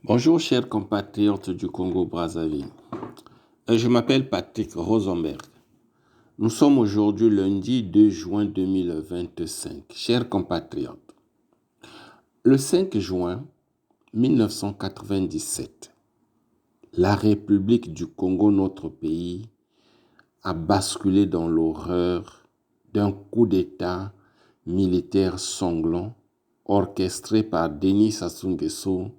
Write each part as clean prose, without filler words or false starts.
Bonjour chers compatriotes du Congo-Brazzaville. Je m'appelle Patrick Rosenberg. Nous sommes aujourd'hui lundi 2 juin 2025. Chers compatriotes, le 5 juin 1997, la République du Congo, notre pays, a basculé dans l'horreur d'un coup d'État militaire sanglant orchestré par Denis Sassou Nguesso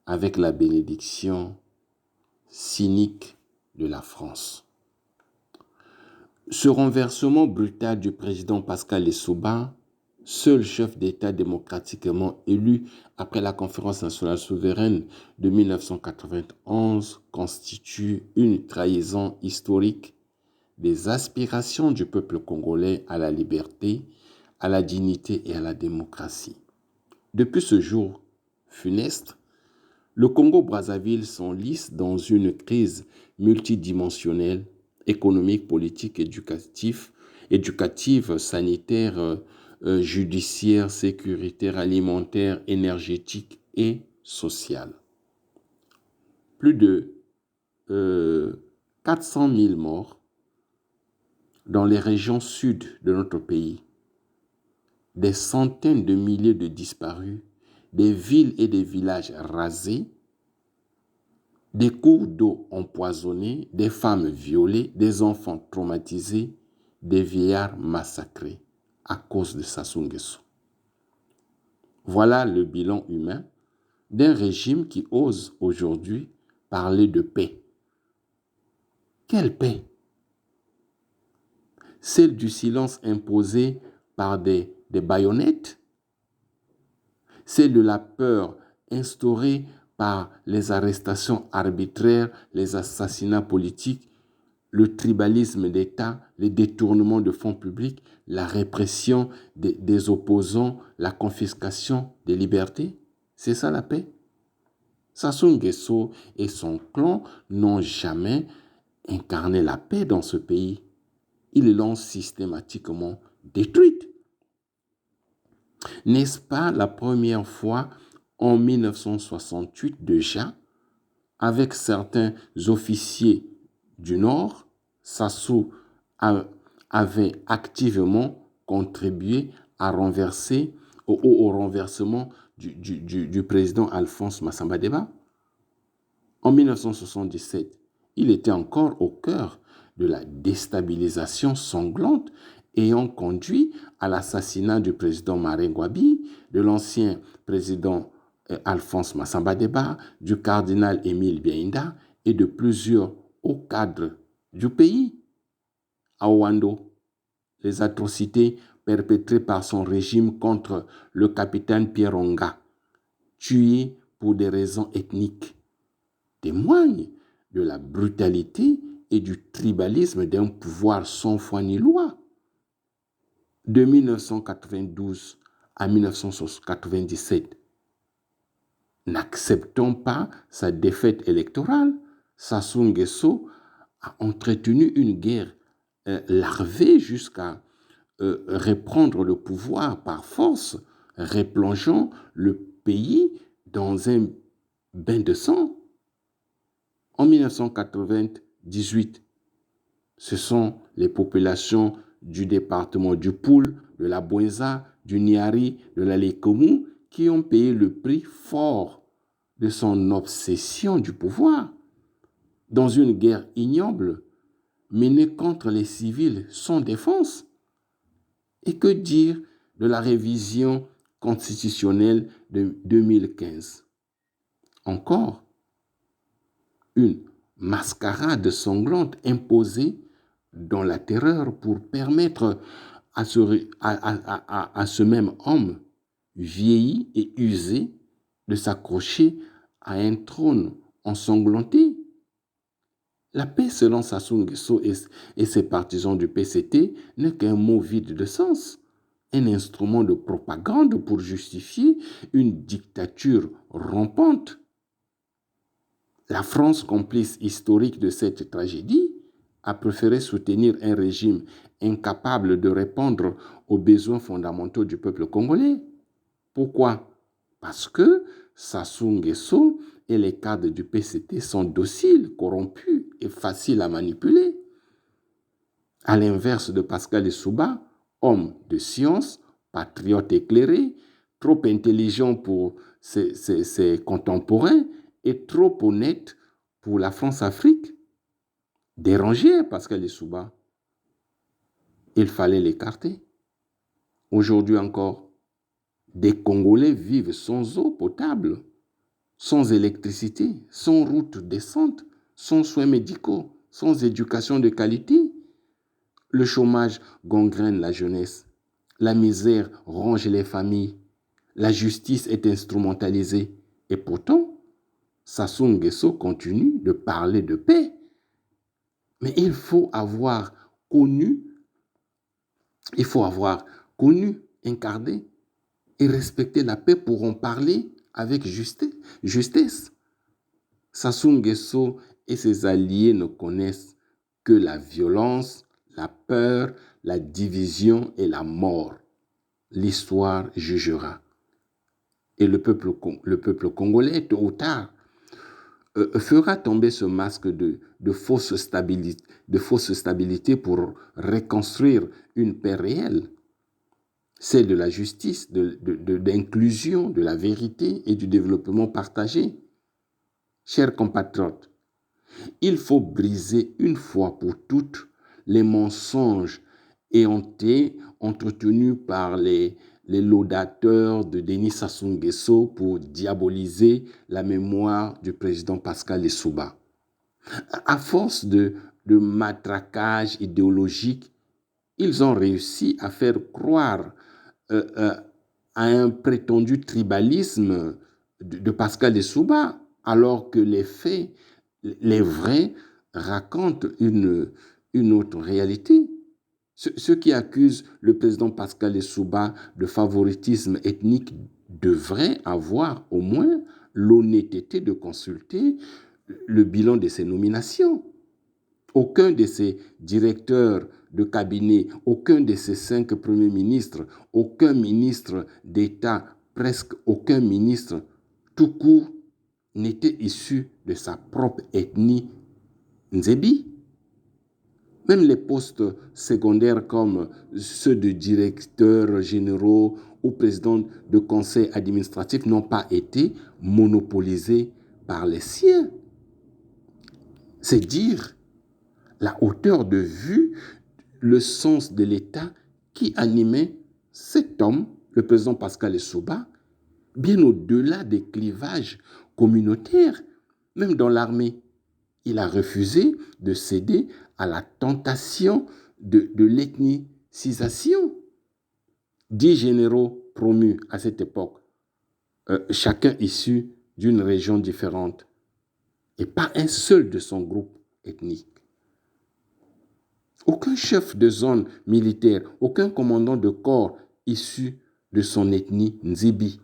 avec la bénédiction cynique de la France. Ce renversement brutal du président Pascal Lissouba, seul chef d'État démocratiquement élu après la conférence nationale souveraine de 1991, constitue une trahison historique des aspirations du peuple congolais à la liberté, à la dignité et à la démocratie. Depuis ce jour funeste, le Congo-Brazzaville s'enlise dans une crise multidimensionnelle, économique, politique, éducative, sanitaire, judiciaire, sécuritaire, alimentaire, énergétique et sociale. Plus de 400 000 morts dans les régions sud de notre pays, des centaines de milliers de disparus, des villes et des villages rasés, des cours d'eau empoisonnés, des femmes violées, des enfants traumatisés, des vieillards massacrés à cause de Sassou Nguesso. Voilà le bilan humain d'un régime qui ose aujourd'hui parler de paix. Quelle paix? Celle du silence imposé par des baïonnettes? Celle de la peur instaurée par les arrestations arbitraires, les assassinats politiques, le tribalisme d'État, les détournements de fonds publics, la répression des opposants, la confiscation des libertés? C'est ça la paix? Sassou Nguesso et son clan n'ont jamais incarné la paix dans ce pays. Ils l'ont systématiquement détruite. N'est-ce pas la première fois en 1968 déjà, avec certains officiers du Nord, Sassou avait activement contribué à renverser, au renversement du président Alphonse Massamba Deba? En 1977, il était encore au cœur de la déstabilisation sanglante ayant conduit à l'assassinat du président Maré Ngouabi, de l'ancien président Alphonse Massamba Deba, du cardinal Émile Biaïnda et de plusieurs hauts cadres du pays. À Ouando, les atrocités perpétrées par son régime contre le capitaine Pierre Onga, tué pour des raisons ethniques, témoignent de la brutalité et du tribalisme d'un pouvoir sans foi ni loi. De 1992 à 1997, n'acceptant pas sa défaite électorale, Sassou Nguesso a entretenu une guerre larvée jusqu'à reprendre le pouvoir par force, replongeant le pays dans un bain de sang. En 1998, ce sont les populations du département du Poul, de la Bouenza, du Niari, de la Lekomu qui ont payé le prix fort de son obsession du pouvoir dans une guerre ignoble menée contre les civils sans défense. Et que dire de la révision constitutionnelle de 2015? Encore une mascarade sanglante imposée dans la terreur pour permettre à ce même homme vieilli et usé de s'accrocher à un trône ensanglanté. La paix, selon Sassou Nguesso et ses partisans du PCT, n'est qu'un mot vide de sens, un instrument de propagande pour justifier une dictature rampante. La France, complice historique de cette tragédie, a préféré soutenir un régime incapable de répondre aux besoins fondamentaux du peuple congolais. Pourquoi? Parce que Sassou Nguesso et les cadres du PCT sont dociles, corrompus et faciles à manipuler. À l'inverse de Pascal Lissouba, homme de science, patriote éclairé, trop intelligent pour ses contemporains et trop honnête pour la France-Afrique. Dérangé Pascal Lissouba. Il fallait l'écarter. Aujourd'hui encore, des Congolais vivent sans eau potable, sans électricité, sans route décente, sans soins médicaux, sans éducation de qualité. Le chômage gangrène la jeunesse. La misère ronge les familles. La justice est instrumentalisée. Et pourtant, Sassou Nguesso continue de parler de paix. Mais il faut avoir connu, incarné et respecter la paix pour en parler avec justesse. Sassou Nguesso et ses alliés ne connaissent que la violence, la peur, la division et la mort. L'histoire jugera. Et le peuple congolais, tôt ou tard, fera tomber ce masque de fausse stabilité pour reconstruire une paix réelle, celle de la justice, de l'inclusion, de la vérité et du développement partagé. Chers compatriotes, il faut briser une fois pour toutes les mensonges éhontés entretenus par les laudateurs de Denis Sassou Nguesso pour diaboliser la mémoire du président Pascal Lissouba. À force de matraquage idéologique, ils ont réussi à faire croire à un prétendu tribalisme de Pascal Lissouba, alors que les faits, les vrais, racontent une autre réalité. Ceux qui accusent le président Pascal Lissouba de favoritisme ethnique devraient avoir au moins l'honnêteté de consulter le bilan de ses nominations. Aucun de ses directeurs de cabinet, aucun de ses 5 premiers ministres, aucun ministre d'État, presque aucun ministre, tout court, n'était issu de sa propre ethnie Nzebi. Même les postes secondaires comme ceux de directeurs généraux ou présidents de conseils administratifs n'ont pas été monopolisés par les siens. C'est dire la hauteur de vue, le sens de l'État qui animait cet homme, le président Pascal Lissouba, bien au-delà des clivages communautaires, même dans l'armée. Il a refusé de céder à la tentation de l'ethnicisation. 10 généraux promus à cette époque, chacun issu d'une région différente, et pas un seul de son groupe ethnique. Aucun chef de zone militaire, aucun commandant de corps issu de son ethnie Nzibi.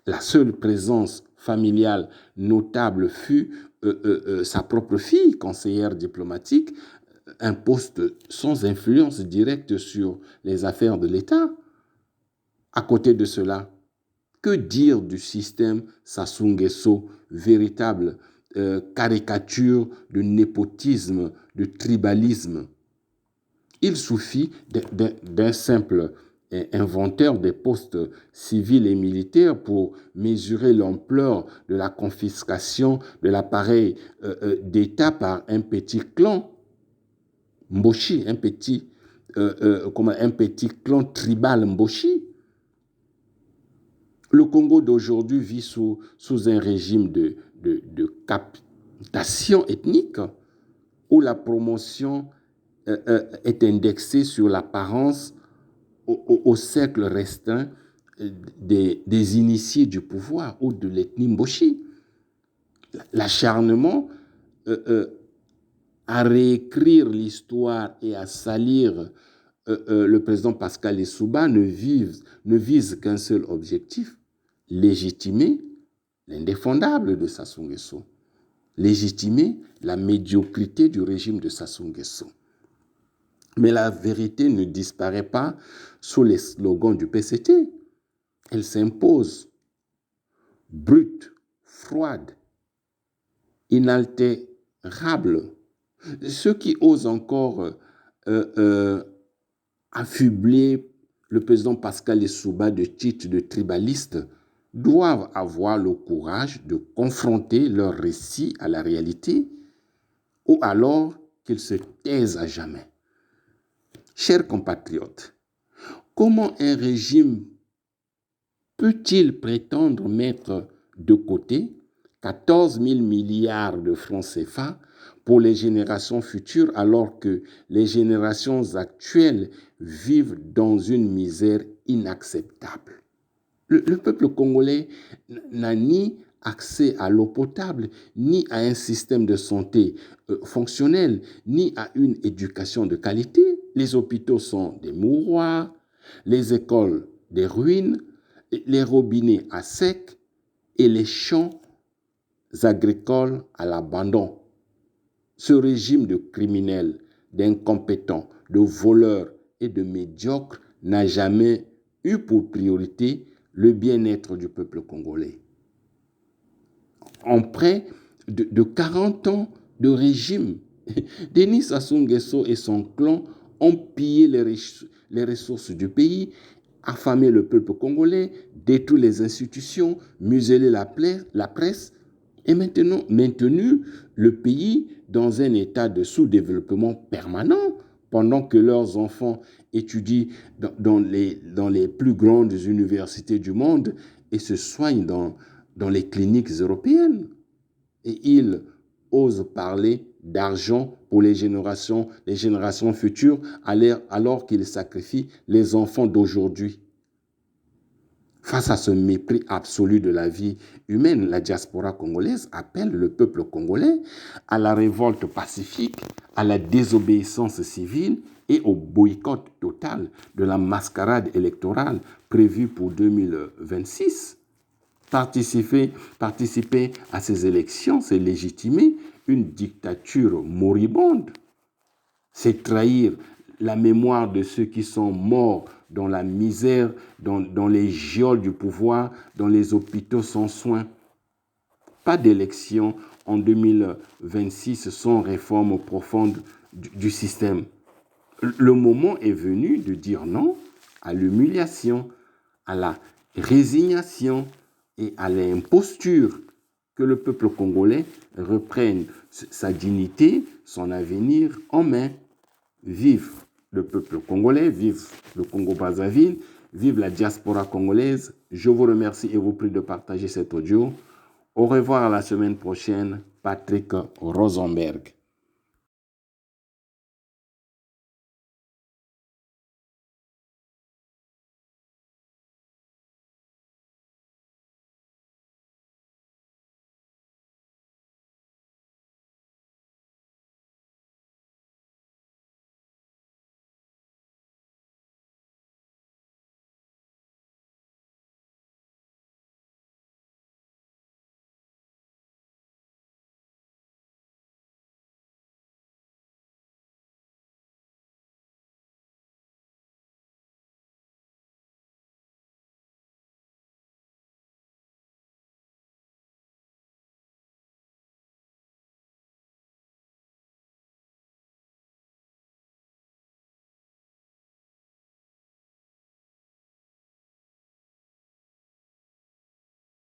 La seule présence familiale notable fut sa propre fille, conseillère diplomatique, un poste sans influence directe sur les affaires de l'État. À côté de cela, que dire du système Sassou Nguesso, véritable caricature de népotisme, de tribalisme? Il suffit d'un simple inventaire des postes civils et militaires pour mesurer l'ampleur de la confiscation de l'appareil d'État par un petit clan Mboshi, un petit clan tribal Mboshi. Le Congo d'aujourd'hui vit sous un régime de captation ethnique où la promotion est indexée sur l'apparence au cercle restreint des initiés du pouvoir ou de l'ethnie Mboshi. L'acharnement à réécrire l'histoire et à salir le président Pascal Lissouba ne vise qu'un seul objectif: légitimer l'indéfendable de Sassou Nguesso, légitimer la médiocrité du régime de Sassou Nguesso. Mais la vérité ne disparaît pas sous les slogans du PCT. Elle s'impose. Brute, froide, inaltérable. Ceux qui osent encore affubler le président Pascal Lissouba de titre de tribaliste doivent avoir le courage de confronter leur récit à la réalité, ou alors qu'ils se taisent à jamais. Chers compatriotes, comment un régime peut-il prétendre mettre de côté 14 000 milliards de francs CFA pour les générations futures alors que les générations actuelles vivent dans une misère inacceptable? Le peuple congolais n'a ni accès à l'eau potable, ni à un système de santé fonctionnel, ni à une éducation de qualité. Les hôpitaux sont des mouroirs, les écoles des ruines, les robinets à sec et les champs agricoles à l'abandon. Ce régime de criminels, d'incompétents, de voleurs et de médiocres n'a jamais eu pour priorité le bien-être du peuple congolais. En près de 40 ans de régime, Denis Sassou Nguesso et son clan ont pillé les ressources du pays, affamé le peuple congolais, détruit les institutions, muselé la presse et maintenant maintenu le pays dans un état de sous-développement permanent pendant que leurs enfants étudient dans les plus grandes universités du monde et se soignent dans les cliniques européennes. Et ils osent parler d'argent pour les générations futures alors qu'ils sacrifient les enfants d'aujourd'hui. Face à ce mépris absolu de la vie humaine, la diaspora congolaise appelle le peuple congolais à la révolte pacifique, à la désobéissance civile et au boycott total de la mascarade électorale prévue pour 2026. Participer à ces élections, c'est légitimer une dictature moribonde. C'est trahir la mémoire de ceux qui sont morts dans la misère, dans les geôles du pouvoir, dans les hôpitaux sans soins. Pas d'élection en 2026 sans réforme profonde du système. Le moment est venu de dire non à l'humiliation, à la résignation et à l'imposture, que le peuple congolais reprenne sa dignité, son avenir en main. Vive le peuple congolais, vive le Congo-Brazzaville, vive la diaspora congolaise. Je vous remercie et vous prie de partager cet audio. Au revoir à la semaine prochaine. Patrick Rosenberg.